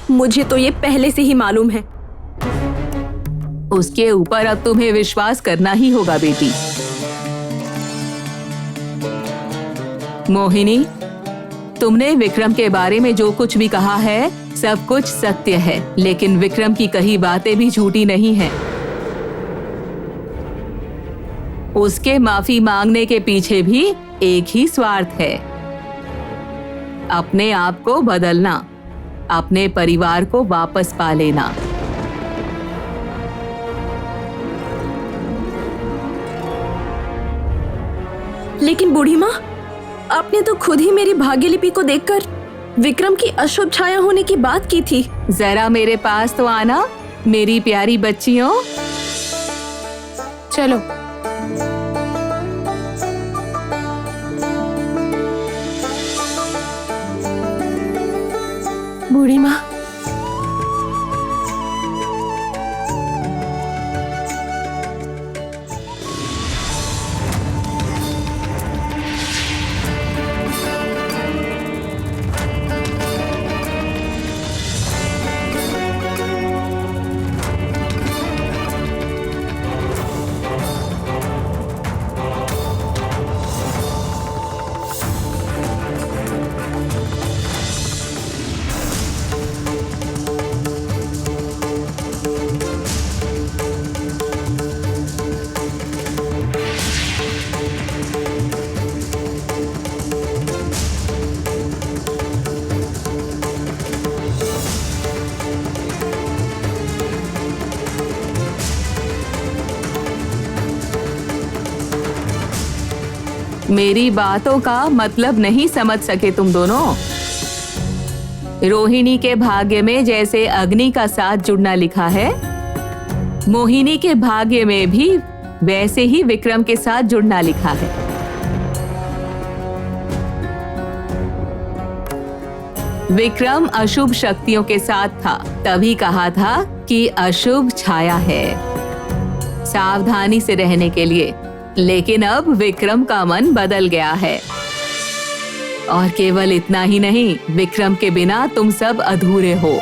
मुझे तो ये पहले से ही मालूम है। उसके ऊपर अब तुम्हें विश्वास करना ही होगा बेटी। मोहिनी, तुमने विक्रम के बारे में जो कुछ भी कहा है सब कुछ सत्य है, लेकिन विक्रम की कही बातें भी झूठी नहीं हैं। उसके माफी मांगने के पीछे भी एक ही स्वार्थ है, अपने आप को बदलना, अपने परिवार को वापस पा लेना। लेकिन बूढ़ी माँ, आपने तो खुद ही मेरी भाग्यलिपि को देखकर विक्रम की अशुभ छाया होने की बात की थी। जरा मेरे पास तो आना मेरी प्यारी बच्चियों। चलो। बूढ़ी माँ, मेरी बातों का मतलब नहीं समझ सके तुम दोनों। रोहिणी के भाग्य में जैसे अग्नि का साथ जुड़ना लिखा है, मोहिनी के भाग्य में भी वैसे ही विक्रम के साथ जुड़ना लिखा है। विक्रम अशुभ शक्तियों के साथ था, तभी कहा था कि अशुभ छाया है, सावधानी से रहने के लिए। लेकिन अब विक्रम का मन बदल गया है, और केवल इतना ही नहीं, विक्रम के बिना तुम सब अधूरे हो।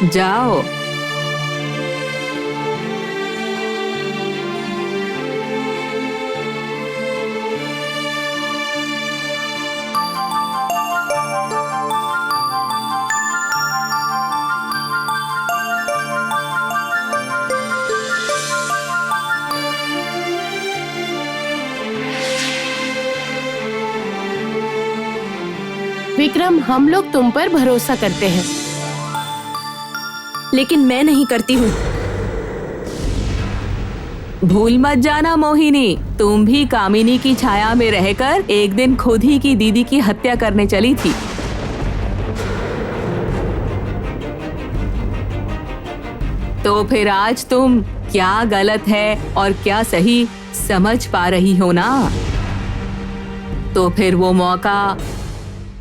जाओ। विक्रम, हम लोग तुम पर भरोसा करते हैं। लेकिन मैं नहीं करती हूँ। भूल मत जाना मोहिनी, तुम भी कामिनी की छाया में रहकर एक दिन खुद ही की दीदी की हत्या करने चली थी। तो फिर आज तुम क्या गलत है और क्या सही समझ पा रही हो ना? तो फिर वो मौका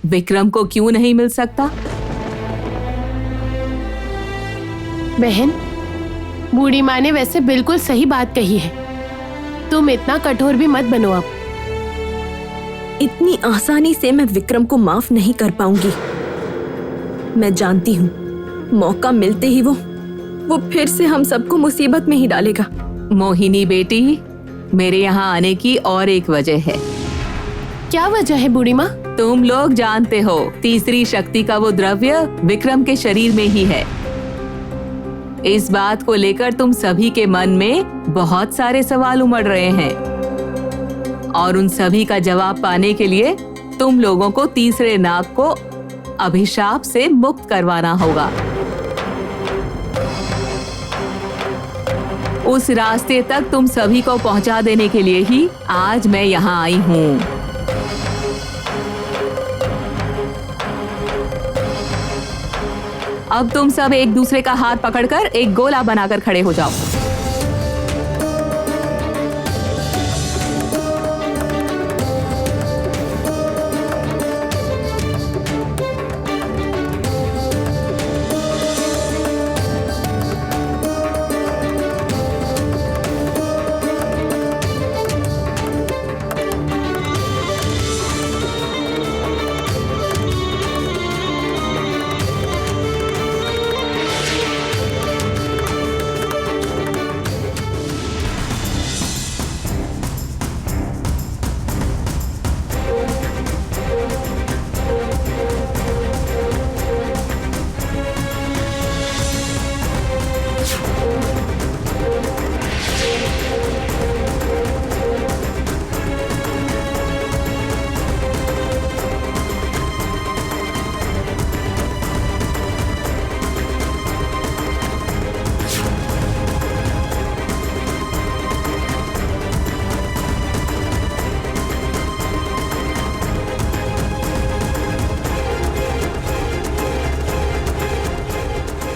विक्रम को क्यों नहीं मिल सकता? बहन, बूढ़ी माँ ने वैसे बिल्कुल सही बात कही है। तुम इतना कठोर भी मत बनो अब। इतनी आसानी से मैं विक्रम को माफ नहीं कर पाऊंगी। मैं जानती हूँ मौका मिलते ही वो फिर से हम सबको मुसीबत में ही डालेगा। मोहिनी बेटी, मेरे यहाँ आने की और एक वजह है। क्या वजह है बूढ़ी माँ? तुम लोग जानते हो, तीसरी शक्ति का वो द्रव्य विक्रम के शरीर में ही है। इस बात को लेकर तुम सभी के मन में बहुत सारे सवाल उमड़ रहे हैं, और उन सभी का जवाब पाने के लिए तुम लोगों को तीसरे नाग को अभिशाप से मुक्त करवाना होगा। उस रास्ते तक तुम सभी को पहुंचा देने के लिए ही आज मैं यहाँ आई हूँ। अब तुम सब एक दूसरे का हाथ पकड़कर एक गोला बनाकर खड़े हो जाओ।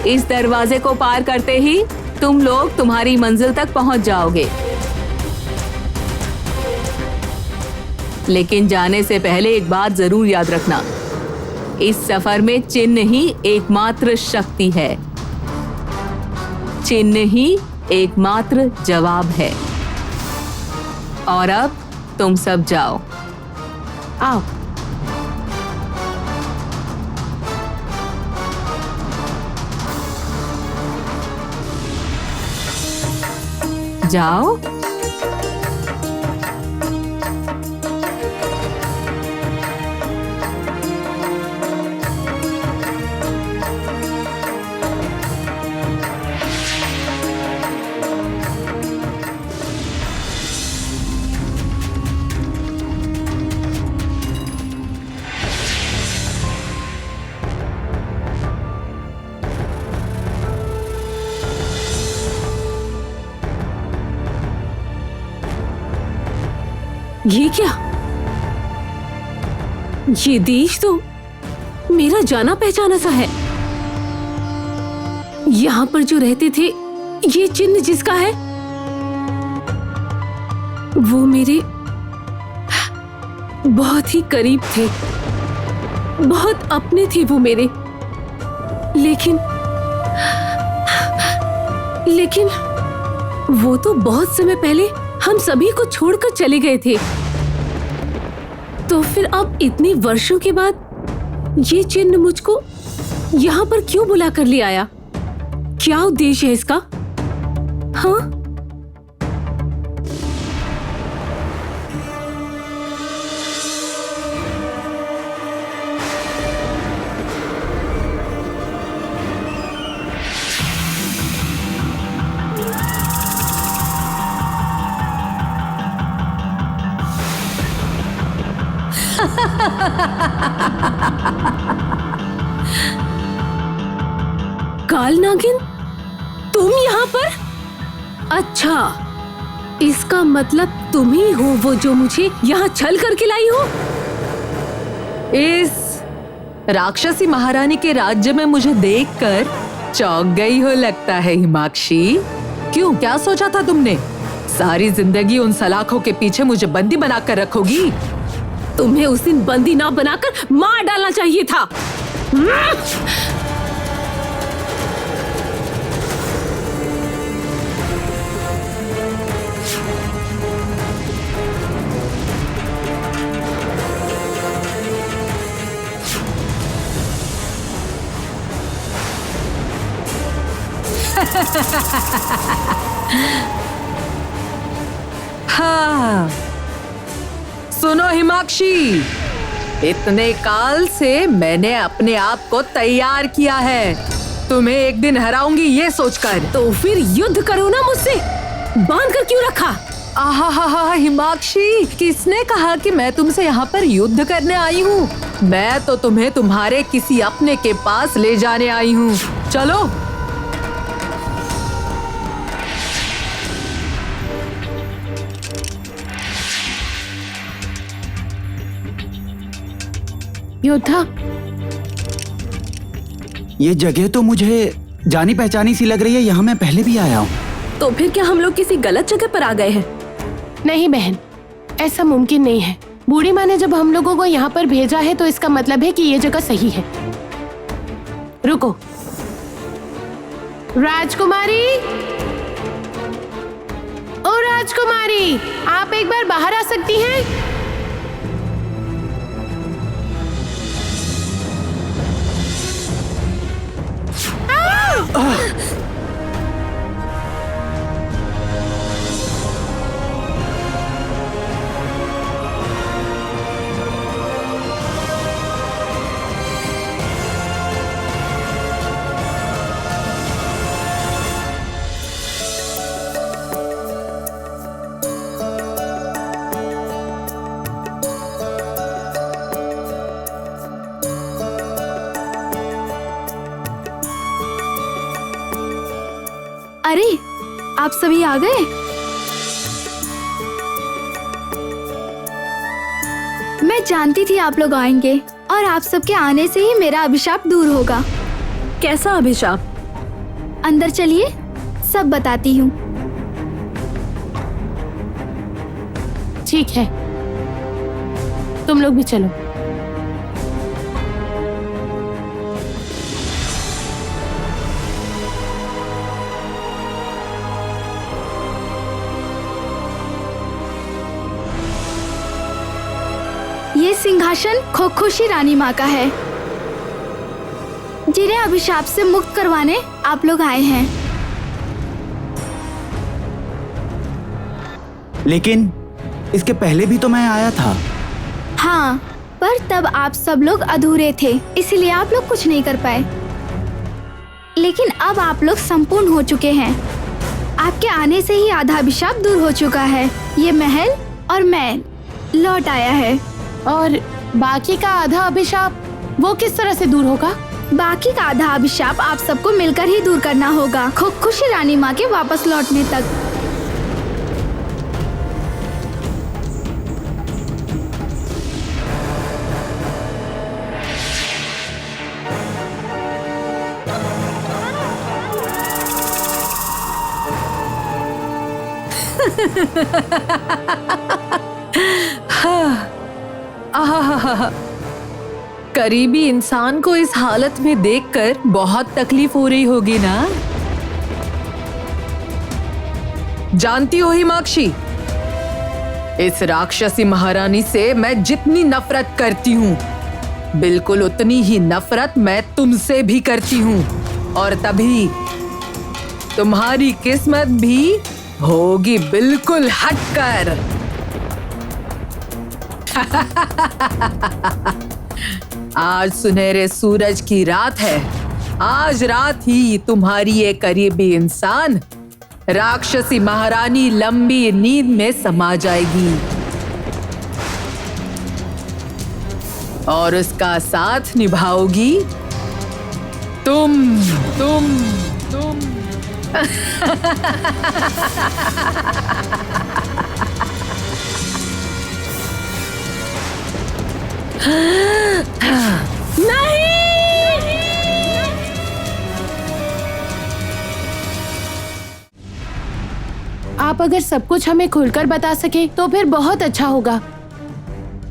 इस दरवाजे को पार करते ही तुम लोग तुम्हारी मंजिल तक पहुंच जाओगे। लेकिन जाने से पहले एक बात जरूर याद रखना, इस सफर में चिन्ह ही एकमात्र शक्ति है, चिन्ह ही एकमात्र जवाब है। और अब तुम सब जाओ। आओ। जाओ। ये क्या? ये देश तो मेरा जाना पहचाना सा है। यहाँ पर जो रहते थे, ये चिन्ह जिसका है, वो मेरे बहुत ही करीब थे, बहुत अपने थे वो मेरे। लेकिन वो तो बहुत समय पहले हम सभी को छोड़कर चले गए थे। तो फिर अब इतने वर्षों के बाद ये चिन्ह मुझको यहाँ पर क्यों बुला कर ले आया? क्या उद्देश्य है इसका? हाँ? काल नागिन, तुम यहाँ पर? अच्छा, इसका मतलब तुम ही हो वो जो मुझे यहाँ छल करके लाई हो? इस राक्षसी महारानी के राज्य में मुझे देखकर चौंक गई हो लगता है हिमाक्षी। क्यों, क्या सोचा था तुमने? सारी जिंदगी उन सलाखों के पीछे मुझे बंदी बनाकर रखोगी? तुम्हें उस दिन बंदी ना बनाकर मार डालना चाहिए था। हाँ, सुनो हिमाक्षी, इतने काल से मैंने अपने आप को तैयार किया है, तुम्हें एक दिन हराऊंगी ये सोचकर। तो फिर युद्ध करो ना मुझसे, बांध कर क्यों रखा? आहा हिमाक्षी, किसने कहा कि मैं तुमसे यहाँ पर युद्ध करने आई हूँ? मैं तो तुम्हें तुम्हारे किसी अपने के पास ले जाने आई हूँ। चलो। योद्धा, ये जगह तो मुझे जानी पहचानी सी लग रही है, यहाँ मैं पहले भी आया हूँ। तो फिर क्या हम लोग किसी गलत जगह पर आ गए हैं? नहीं बहन, ऐसा मुमकिन नहीं है। बूढ़ी माँ ने जब हम लोगों को यहाँ पर भेजा है तो इसका मतलब है कि ये जगह सही है। रुको, राजकुमारी, ओ राजकुमारी, आप एक बार बाहर आ सकती हैं? अरे, आप सभी आ गए? मैं जानती थी आप लोग आएंगे और आप सबके आने से ही मेरा अभिशाप दूर होगा। कैसा अभिशाप? अंदर चलिए, सब बताती हूँ। ठीक है, तुम लोग भी चलो। ये सिंहासन खोखुशी रानी माँ का है, जिन्हें अभिशाप से मुक्त करवाने आप लोग आए हैं। लेकिन इसके पहले भी तो मैं आया था। हाँ, पर तब आप सब लोग अधूरे थे, इसलिए आप लोग कुछ नहीं कर पाए। लेकिन अब आप लोग संपूर्ण हो चुके हैं। आपके आने से ही आधा अभिशाप दूर हो चुका है। ये महल और मैं लौट आया है। और बाकी का आधा अभिशाप वो किस तरह से दूर होगा? बाकी का आधा अभिशाप आप सबको मिलकर ही दूर करना होगा, खुशी रानी माँ के वापस लौटने तक। करीबी इंसान को इस हालत में देखकर बहुत तकलीफ हो रही होगी ना? जानती हो हिमाक्षी, इस राक्षसी महारानी से मैं जितनी नफरत करती हूँ, बिल्कुल उतनी ही नफरत मैं तुमसे भी करती हूँ। और तभी तुम्हारी किस्मत भी होगी बिल्कुल हटकर। आज सुनहरे सूरज की रात है। आज रात ही तुम्हारी ये करीबी इंसान राक्षसी महारानी लंबी नींद में समा जाएगी और उसका साथ निभाओगी तुम। आप अगर सब कुछ हमें खुलकर बता सके तो फिर बहुत अच्छा होगा।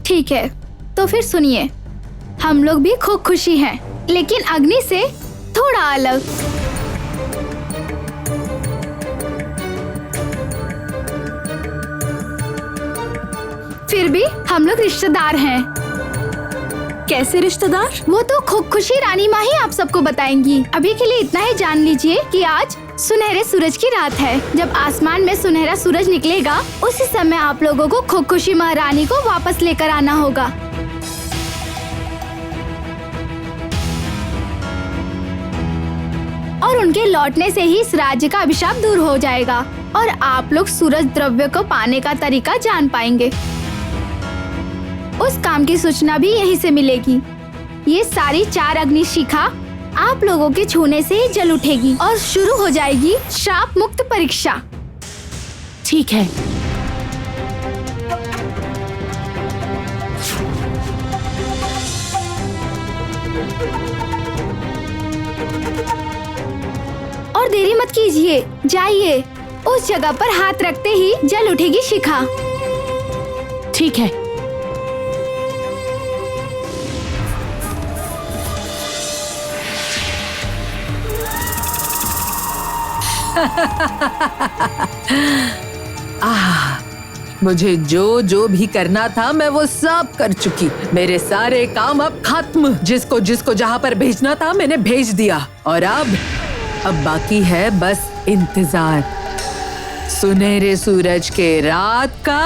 ठीक है, तो फिर सुनिए, हम लोग भी खूब खुशी हैं, लेकिन अग्नि से थोड़ा अलग। फिर भी हम लोग रिश्तेदार हैं। कैसे रिश्तेदार? वो तो खूब खुशी रानी माँ ही आप सबको बताएंगी। अभी के लिए इतना ही जान लीजिए कि आज सुनहरे सूरज की रात है। जब आसमान में सुनहरा सूरज निकलेगा, उसी समय आप लोगों को खूब खुशी महारानी को वापस लेकर आना होगा। और उनके लौटने से ही इस राज्य का अभिशाप दूर हो जाएगा और आप लोग सूरज द्रव्य को पाने का तरीका जान पाएंगे। उस काम की सूचना भी यहीं से मिलेगी। ये सारी 4 अग्नि शिखा आप लोगों के छूने से ही जल उठेगी और शुरू हो जाएगी श्राप मुक्त परीक्षा। ठीक है। और देरी मत कीजिए, जाइए। उस जगह पर हाथ रखते ही जल उठेगी शिखा। ठीक है। मुझे जो भी करना था मैं वो सब कर चुकी। मेरे सारे काम अब खत्म। जिसको जहाँ पर भेजना था मैंने भेज दिया और अब बाकी है बस इंतजार, सुनहरे सूरज के रात का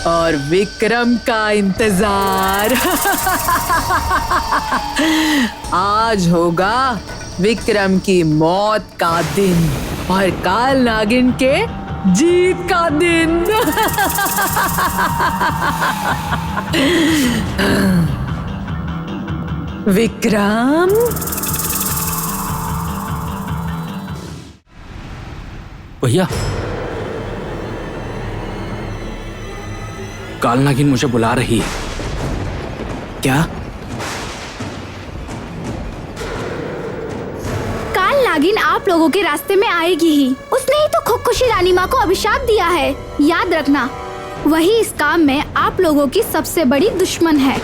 और विक्रम का इंतजार। आज होगा विक्रम की मौत का दिन और काल नागिन के जीत का दिन। विक्रम, भैया, काल नागिन मुझे बुला रही है। क्या? काल नागिन आप आप लोगों के रास्ते में आएगी ही। उसने ही तो खुदकुशी रानी माँ को अभिशाप दिया है। याद रखना, वही इस काम में आप लोगों की सबसे बड़ी दुश्मन है।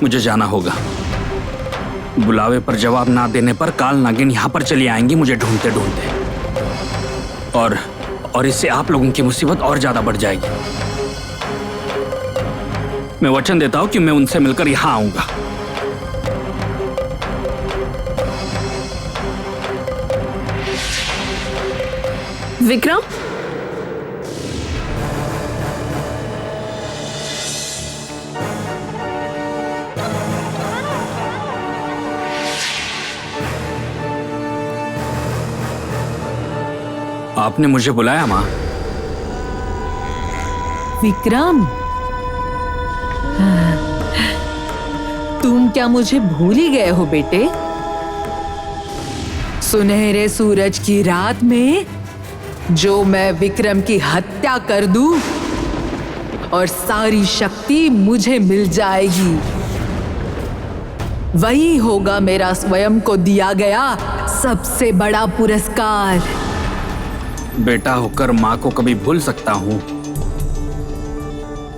मुझे जाना होगा। बुलावे पर जवाब ना देने पर काल नागिन यहाँ पर चली आएंगी मुझे ढूंढते ढूंढते, और इससे आप लोगों की मुसीबत और ज्यादा बढ़ जाएगी। मैं वचन देता हूँ कि मैं उनसे मिलकर यहाँ आऊंगा। विक्रम, आपने मुझे बुलाया माँ? विक्रम, तुम क्या मुझे भूल ही गए हो बेटे? सुनहरे सूरज की रात में जो मैं विक्रम की हत्या कर दूं और सारी शक्ति मुझे मिल जाएगी, वही होगा मेरा स्वयं को दिया गया सबसे बड़ा पुरस्कार। बेटा होकर माँ को कभी भूल सकता हूँ?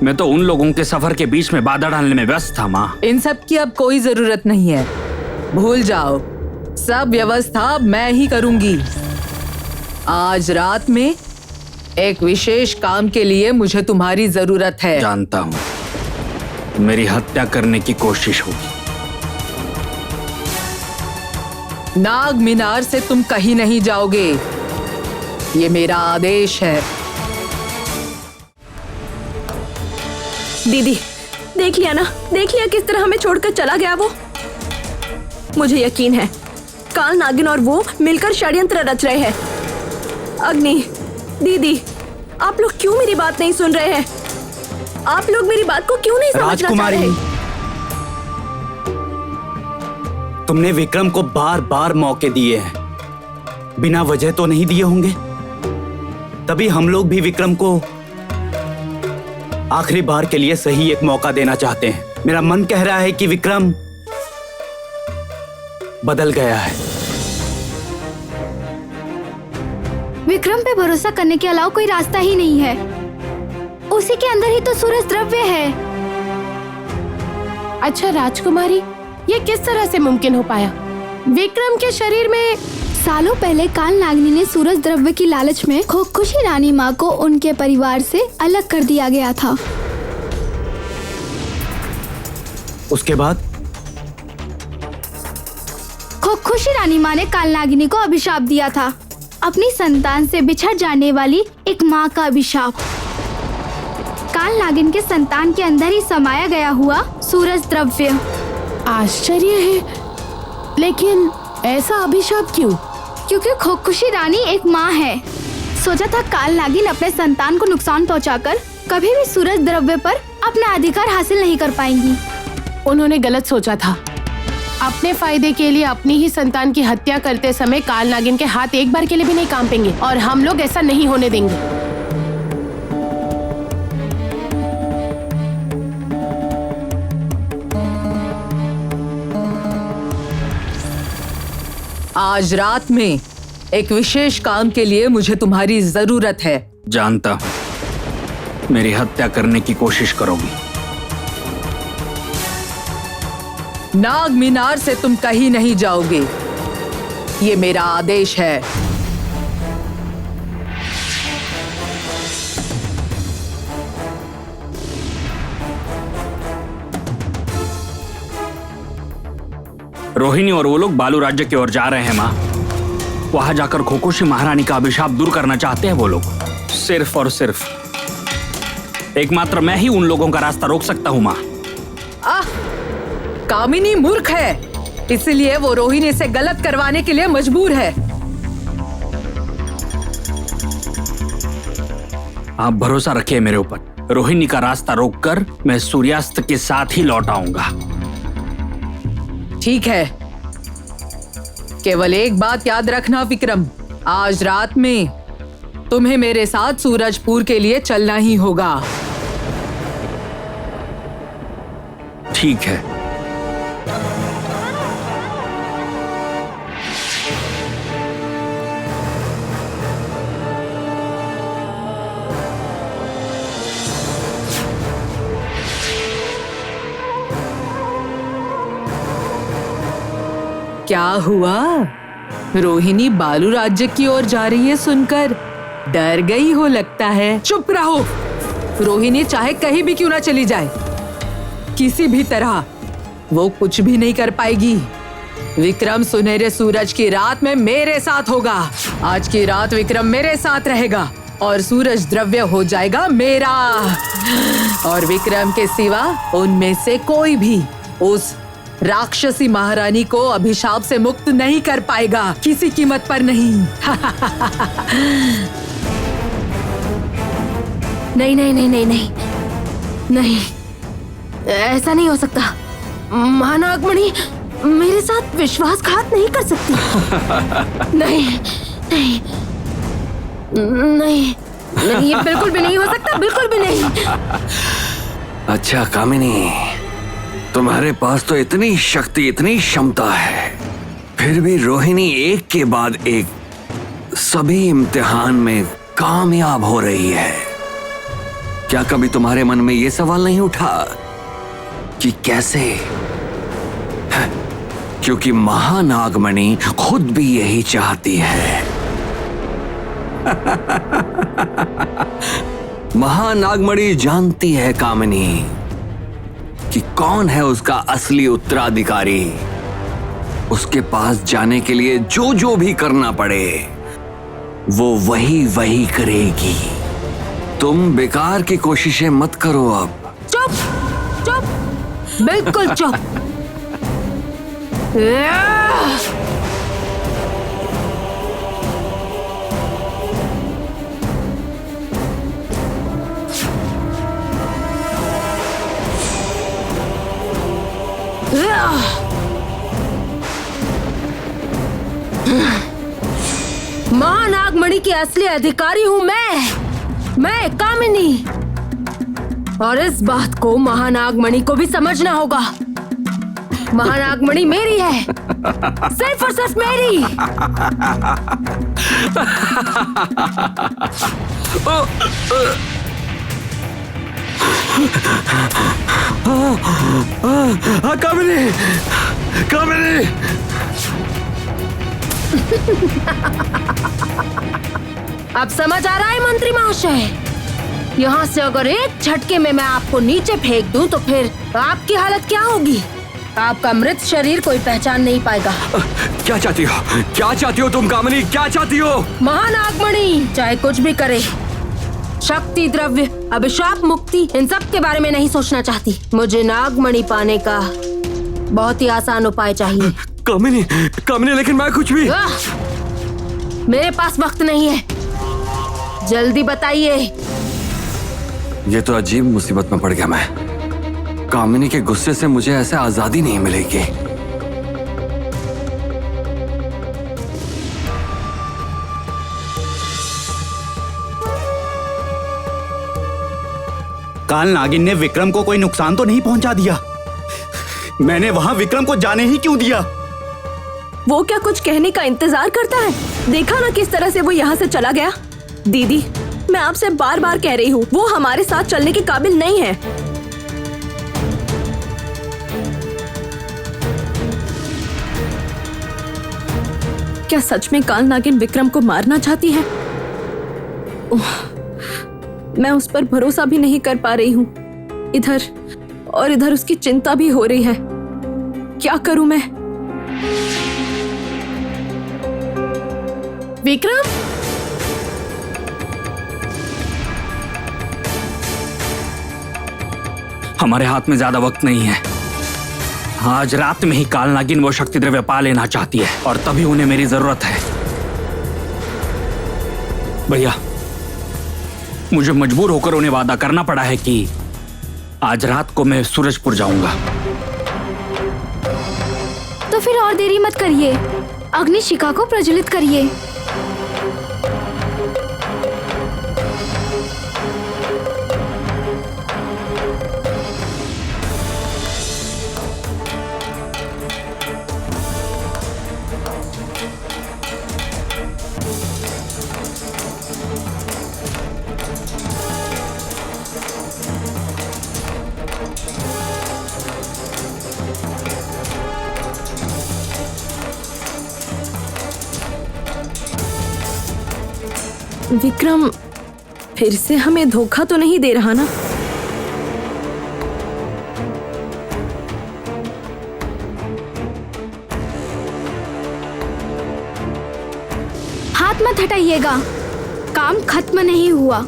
मैं तो उन लोगों के सफर के बीच में बाधा डालने में व्यस्त था माँ। इन सब की अब कोई जरूरत नहीं है, भूल जाओ। सब व्यवस्था मैं ही करूंगी। आज रात में एक विशेष काम के लिए मुझे तुम्हारी जरूरत है। जानता हूँ, मेरी हत्या करने की कोशिश होगी। नाग मीनार से तुम कहीं नहीं जाओगे, ये मेरा आदेश है। दीदी, देख लिया ना, देख लिया किस तरह हमें छोड़कर चला गया वो। मुझे यकीन है काल नागिन और वो मिलकर षड्यंत्र रच रहे हैं। अग्नि, दीदी, आप लोग क्यों मेरी बात नहीं सुन रहे हैं? आप लोग मेरी बात को क्यों नहीं समझना चाह रहे? तुमने विक्रम को बार बार मौके दिए हैं, बिना वजह तो नहीं दिए होंगे। तभी हम लोग भी विक्रम को आखिरी बार के लिए सही एक मौका देना चाहते हैं। मेरा मन कह रहा है कि विक्रम बदल गया है। विक्रम पे भरोसा करने के अलावा कोई रास्ता ही नहीं है। उसी के अंदर ही तो सूरज द्रव्य है। अच्छा राजकुमारी, ये किस तरह से मुमकिन हो पाया? विक्रम के शरीर में सालों पहले काल नागिनी ने सूरज द्रव्य की लालच में खुदकुशी रानी माँ को उनके परिवार से अलग कर दिया गया था। उसके बाद खुदकुशी रानी माँ ने काल नागिनी को अभिशाप दिया था, अपनी संतान से बिछड़ जाने वाली एक माँ का अभिशाप। काल नागिन के संतान के अंदर ही समाया गया हुआ सूरज द्रव्य। आश्चर्य है, लेकिन ऐसा अभिशाप क्यों? क्योंकि खुदकुशी रानी एक माँ है। सोचा था काल नागिन अपने संतान को नुकसान पहुंचाकर कभी भी सूरज द्रव्य पर अपना अधिकार हासिल नहीं कर पाएंगी। उन्होंने गलत सोचा था। अपने फायदे के लिए अपनी ही संतान की हत्या करते समय काल नागिन के हाथ एक बार के लिए भी नहीं कांपेंगे, और हम लोग ऐसा नहीं होने देंगे। आज रात में एक विशेष काम के लिए मुझे तुम्हारी जरूरत है। जानता हूं, मेरी हत्या करने की कोशिश करोगी। नाग मीनार से तुम कहीं नहीं जाओगे, ये मेरा आदेश है। रोहिणी और वो लोग बालू राज्य की ओर जा रहे हैं माँ। वहां जाकर खुदकुशी महारानी का अभिशाप दूर करना चाहते हैं वो लोग। सिर्फ और सिर्फ एकमात्र मैं ही उन लोगों का रास्ता रोक सकता हूँ माँ। कामिनी मूर्ख है, इसलिए वो रोहिणी से गलत करवाने के लिए मजबूर है। आप भरोसा रखिए मेरे ऊपर। रोहिणी का रास्ता रोककर मैं सूर्यास्त के साथ ही लौट आऊंगा। ठीक है, केवल एक बात याद रखना विक्रम, आज रात में तुम्हें मेरे साथ सूरजपुर के लिए चलना ही होगा। ठीक है। क्या हुआ? रोहिणी बालू राज्य की ओर जा रही है सुनकर डर गई हो लगता है। चुप रहो। रोहिणी चाहे कहीं भी क्यों ना चली जाए, किसी भी तरह वो कुछ भी नहीं कर पाएगी। विक्रम सुनहरे सूरज की रात में मेरे साथ होगा। आज की रात विक्रम मेरे साथ रहेगा और सूरज द्रव्य हो जाएगा मेरा। और विक्रम के सिवा उनमें से कोई भी उस राक्षसी महारानी को अभिशाप से मुक्त नहीं कर पाएगा, किसी कीमत पर नहीं। नहीं नहीं नहीं नहीं नहीं नहीं, ऐसा नहीं हो सकता। महानागमणि मेरे साथ विश्वासघात नहीं कर सकती। नहीं नहीं नहीं नहीं, ये बिल्कुल भी नहीं हो सकता, बिल्कुल भी नहीं। अच्छा कामिनी, तुम्हारे पास तो इतनी शक्ति, इतनी क्षमता है, फिर भी रोहिणी एक के बाद एक सभी इम्तिहान में कामयाब हो रही है। क्या कभी तुम्हारे मन में यह सवाल नहीं उठा कि कैसे? क्योंकि महानागमणि खुद भी यही चाहती है। महानागमणि जानती है कामिनी कि कौन है उसका असली उत्तराधिकारी। उसके पास जाने के लिए जो जो भी करना पड़े वो वही वही करेगी। तुम बेकार की कोशिशें मत करो अब। चुप चुप, बिल्कुल चुप। महानागमणि की असली अधिकारी हूँ मैं कामिनी। और इस बात को महानागमणि को भी समझना होगा। महानागमणि मेरी है, सिर्फ और सिर्फ मेरी। कामिनी, कामिनी। अब समझ आ रहा है मंत्री महाशय? यहाँ से अगर एक झटके में मैं आपको नीचे फेंक दूं तो फिर आपकी हालत क्या होगी? आपका मृत शरीर कोई पहचान नहीं पाएगा। क्या चाहती हो? क्या चाहती हो तुम कामिनी? क्या चाहती हो? महानागमणि चाहे कुछ भी करे, शक्ति, द्रव्य, अभिशाप, मुक्ति, इन सब के बारे में नहीं सोचना चाहती। मुझे नागमणि पाने का बहुत ही आसान उपाय चाहिए। कामिनी, कामिनी, लेकिन मैं कुछ भी। मेरे पास वक्त नहीं है, जल्दी बताइए। ये तो अजीब मुसीबत में पड़ गया मैं। कामिनी के गुस्से से मुझे ऐसे आजादी नहीं मिलेगी। काल नागिन ने विक्रम को कोई नुकसान तो नहीं पहुंचा दिया? मैंने वहां विक्रम को जाने ही क्यों दिया? वो क्या कुछ कहने का इंतजार करता है? देखा ना किस तरह से वो यहाँ से चला गया। दीदी, मैं आपसे बार बार कह रही हूँ, वो हमारे साथ चलने के काबिल नहीं है। क्या सच में काल नागिन विक्रम को मारना चाहती है? मैं उस पर भरोसा भी नहीं कर पा रही हूँ। इधर उसकी चिंता भी हो रही है। क्या करूं मैं? विक्रम, हमारे हाथ में ज्यादा वक्त नहीं है। आज रात में ही काल नागिन वो शक्ति द्रव्य पा लेना चाहती है और तभी उन्हें मेरी जरूरत है। भैया, मुझे मजबूर होकर उन्हें वादा करना पड़ा है कि आज रात को मैं सूरजपुर जाऊंगा। तो फिर और देरी मत करिए, अग्निशिखा को प्रज्वलित करिए। विक्रम फिर से हमें धोखा तो नहीं दे रहा ना? हाथ मत हटाइएगा, काम खत्म नहीं हुआ।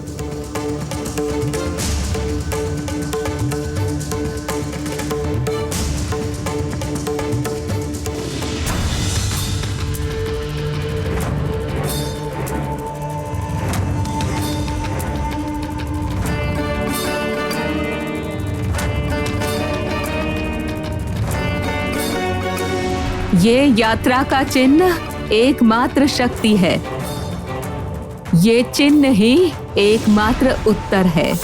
ये यात्रा का चिन्ह एकमात्र शक्ति है। ये चिन्ह ही एकमात्र उत्तर है।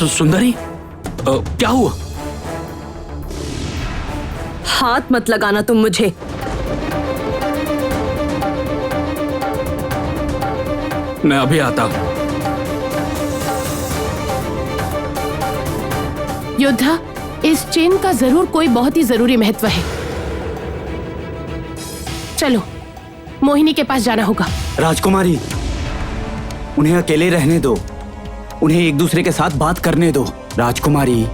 सुंदरी, क्या हुआ? हाथ मत लगाना तुम मुझे। मैं अभी आता हूं। योद्धा, इस चेन का जरूर कोई बहुत ही जरूरी महत्व है। चलो, मोहिनी के पास जाना होगा। राजकुमारी, उन्हें अकेले रहने दो, उन्हें एक दूसरे के साथ बात करने दो। राजकुमारी,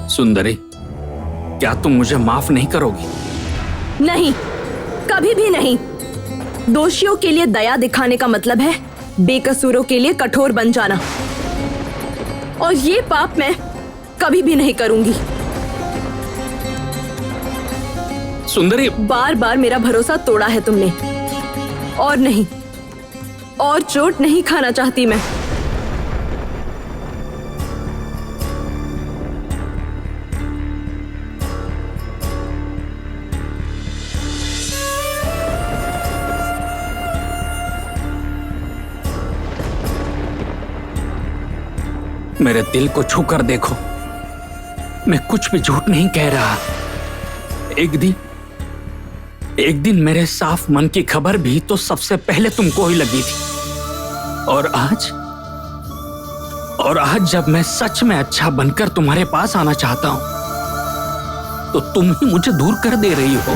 सुंदरी, क्या तुम मुझे माफ नहीं करोगी? नहीं, कभी भी नहीं। दोषियों के लिए दया दिखाने का मतलब है बेकसूरों के लिए कठोर बन जाना, और ये पाप मैं कभी भी नहीं करूंगी। सुंदरी, बार बार मेरा भरोसा तोड़ा है तुमने, और नहीं, और चोट नहीं खाना चाहती मैं। मेरे दिल को छू कर देखो, मैं कुछ भी झूठ नहीं कह रहा। एक दिन मेरे साफ मन की खबर भी तो सबसे पहले तुमको ही लगी थी, और आज जब मैं सच में अच्छा बनकर तुम्हारे पास आना चाहता हूं, तो तुम ही मुझे दूर कर दे रही हो।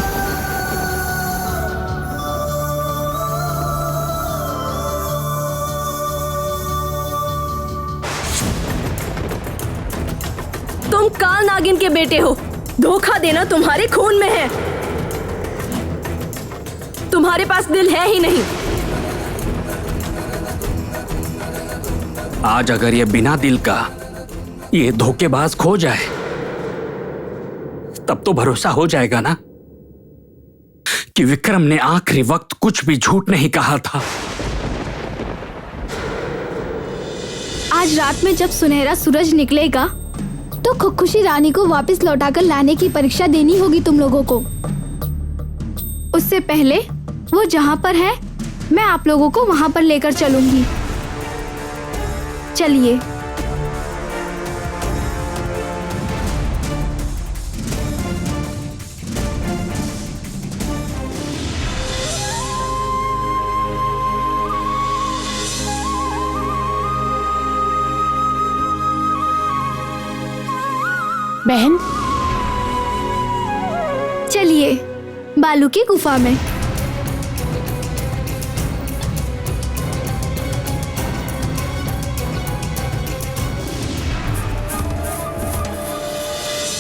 तुम काल नागिन के बेटे हो, धोखा देना तुम्हारे खून में है। तुम्हारे पास दिल है ही नहीं। आज अगर ये बिना दिल का ये धोखेबाज खो जाए, तब तो भरोसा हो जाएगा ना कि विक्रम ने आखिरी वक्त कुछ भी झूठ नहीं कहा था। आज रात में जब सुनहरा सूरज निकलेगा तो खुखुशी रानी को वापस लौटाकर लाने की परीक्षा देनी होगी तुम लोगों को। उससे पहले वो जहाँ पर है, मैं आप लोगों को वहाँ पर लेकर चलूंगी। चलिए। बहन, चलिए बालू की गुफा में।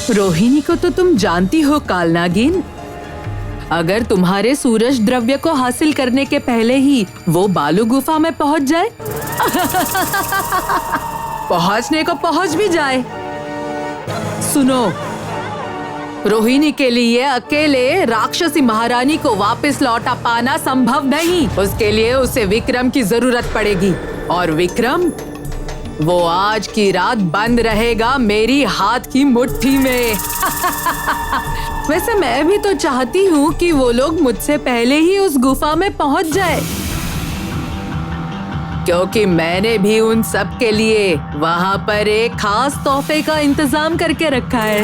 रोहिणी को तो तुम जानती हो कालनागिन। अगर तुम्हारे सूरज द्रव्य को हासिल करने के पहले ही वो बालू गुफा में पहुंच जाए पहुंचने को पहुंच भी जाए। सुनो, रोहिणी के लिए अकेले राक्षसी महारानी को वापस लौटा पाना संभव नहीं। उसके लिए उसे विक्रम की जरूरत पड़ेगी, और विक्रम वो आज की रात बंद रहेगा मेरी हाथ की मुट्ठी में। वैसे मैं भी तो चाहती हूँ कि वो लोग मुझसे पहले ही उस गुफा में पहुँच जाए, क्योंकि मैंने भी उन सब के लिए वहाँ पर एक खास तोहफे का इंतजाम करके रखा है।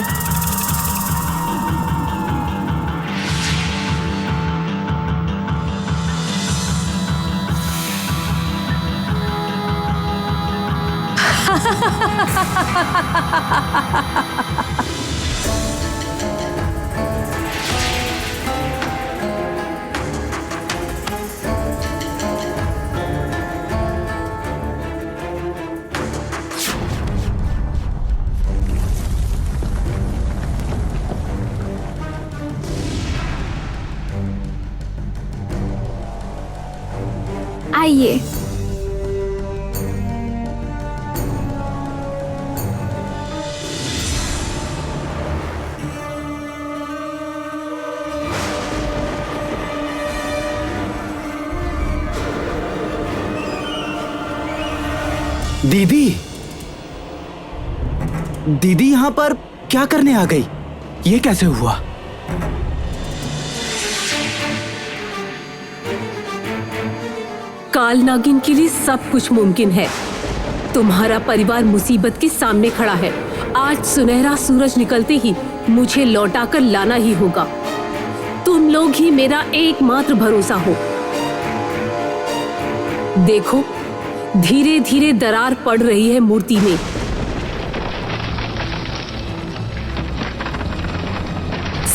आइए। दीदी, दीदी यहाँ पर क्या करने आ गई? ये कैसे हुआ? काल नागिन के लिए सब कुछ मुमकिन है। तुम्हारा परिवार मुसीबत के सामने खड़ा है। आज सुनहरा सूरज निकलते ही मुझे लौटाकर लाना ही होगा। तुम लोग ही मेरा एकमात्र भरोसा हो। देखो, धीरे धीरे दरार पड़ रही है मूर्ति में।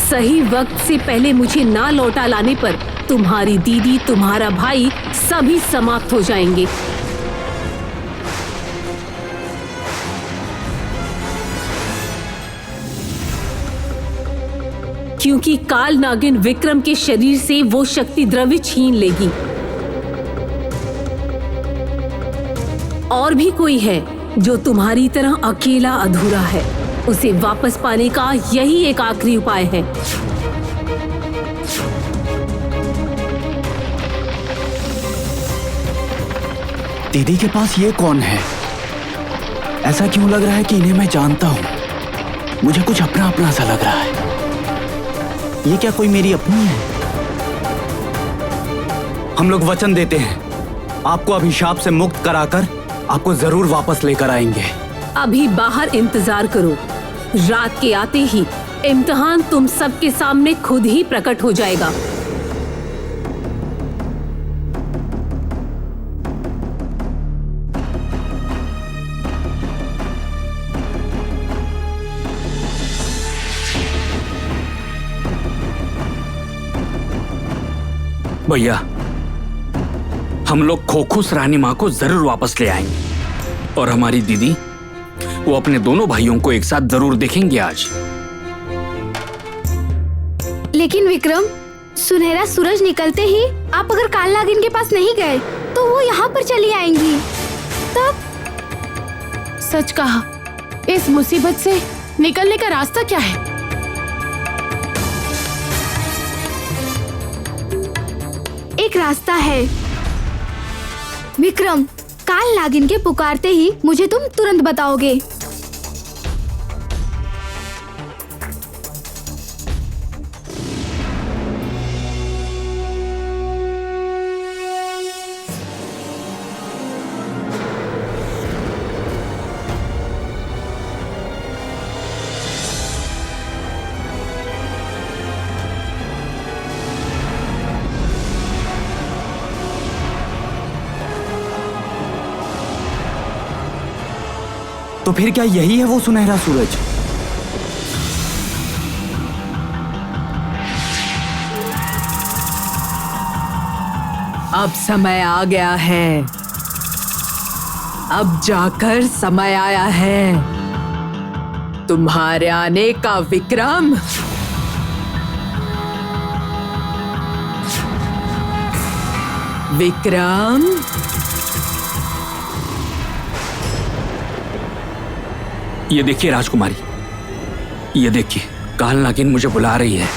सही वक्त से पहले मुझे ना लौटा लाने पर तुम्हारी दीदी, तुम्हारा भाई सभी समाप्त हो जाएंगे। क्योंकि काल नागिन विक्रम के शरीर से वो शक्ति द्रव्य छीन लेगी। और भी कोई है जो तुम्हारी तरह अकेला अधूरा है। उसे वापस पाने का यही एक आखिरी उपाय है। दीदी के पास ये कौन है? ऐसा क्यों लग रहा है कि इन्हें मैं जानता हूं? मुझे कुछ अपना अपना सा लग रहा है। ये क्या कोई मेरी अपनी है? हम लोग वचन देते हैं, आपको अभिशाप से मुक्त कराकर आपको जरूर वापस लेकर आएंगे। अभी बाहर इंतजार करो। रात के आते ही इम्तिहान तुम सबके सामने खुद ही प्रकट हो जाएगा। भैया, हम लोग खोखुस रानी माँ को जरूर वापस ले आएंगे और हमारी दीदी, वो अपने दोनों भाइयों को एक साथ जरूर देखेंगे आज। लेकिन विक्रम, सुनहरा सूरज निकलते ही आप अगर काल नागिन के पास नहीं गए तो वो यहाँ पर चली आएंगी। तब सच कहा, इस मुसीबत से निकलने का रास्ता क्या है? एक रास्ता है विक्रम। काल नागिन के पुकारते ही मुझे तुम तुरंत बताओगे। तो फिर क्या यही है वो सुनहरा सूरज? अब समय आ गया है। अब जाकर समय आया है तुम्हारे आने का, विक्रम। विक्रम, ये देखिए राजकुमारी, ये देखिए, काल नागिन मुझे बुला रही है।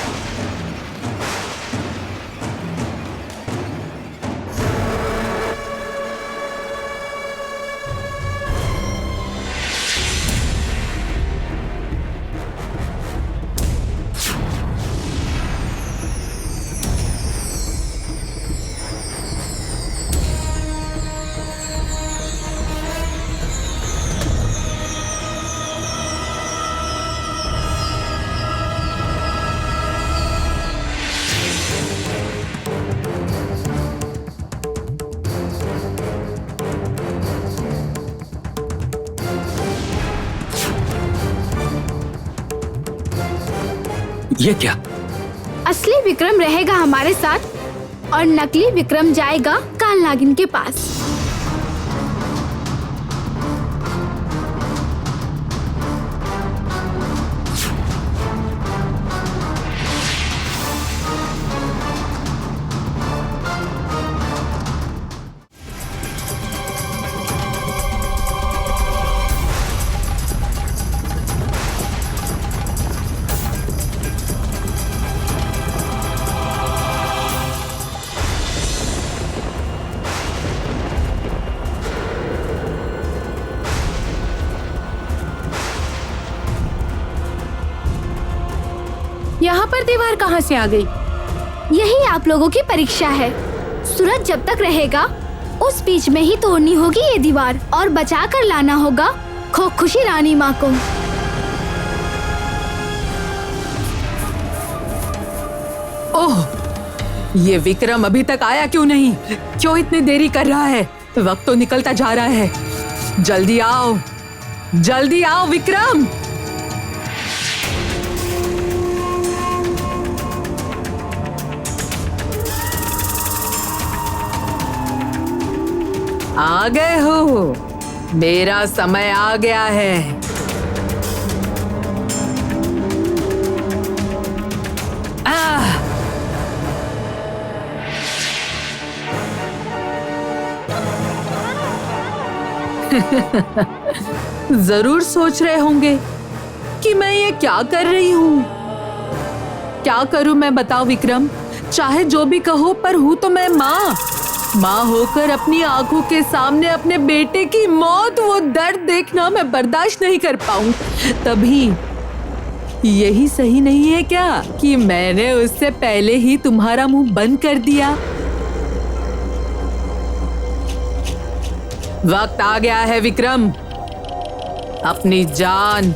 ये क्या? असली विक्रम रहेगा हमारे साथ और नकली विक्रम जाएगा काल नागिन के पास। यहाँ पर दीवार कहाँ से आ गई? यही आप लोगों की परीक्षा है। सूरज जब तक रहेगा उस बीच में ही तोड़नी होगी ये दीवार और बचा कर लाना होगा खुशी रानी माँ को। ओह, ये विक्रम अभी तक आया क्यों नहीं? क्यों इतनी देरी कर रहा है? वक्त तो निकलता जा रहा है। जल्दी आओ विक्रम। आ गए हो, मेरा समय आ गया है। जरूर सोच रहे होंगे कि मैं ये क्या कर रही हूँ। क्या करूँ मैं, बताओ विक्रम? चाहे जो भी कहो, पर हूँ तो मैं माँ होकर अपनी आंखों के सामने अपने बेटे की मौत, वो दर्द देखना मैं बर्दाश्त नहीं कर पाऊं। तभी यही सही नहीं है क्या कि मैंने उससे पहले ही तुम्हारा मुंह बंद कर दिया? वक्त आ गया है विक्रम, अपनी जान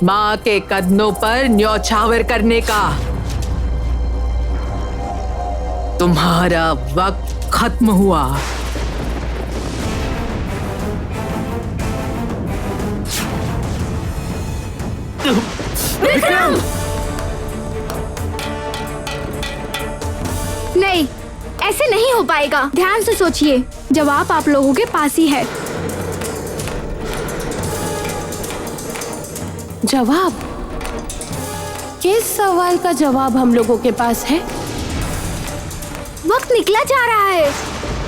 माँ के कदमों पर न्यौछावर करने का। तुम्हारा वक्त खत्म हुआ। विक्रम! नहीं, ऐसे नहीं हो पाएगा। ध्यान से सोचिए, जवाब आप लोगों के पास ही है। जवाब? किस सवाल का जवाब हम लोगों के पास है? वक्त निकला जा रहा है,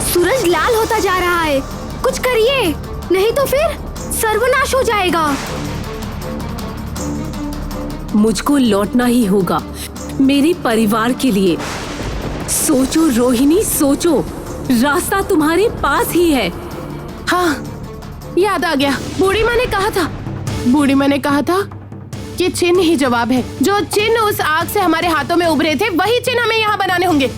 सूरज लाल होता जा रहा है। कुछ करिए, नहीं तो फिर सर्वनाश हो जाएगा। मुझको लौटना ही होगा मेरे परिवार के लिए। सोचो रोहिणी, सोचो, रास्ता तुम्हारे पास ही है। हाँ, याद आ गया। बूढ़ी माँ ने कहा था कि चिन्ह ही जवाब है। जो चिन्ह उस आग से हमारे हाथों में उभरे थे, वही चिन्ह हमें यहाँ बनाने होंगे।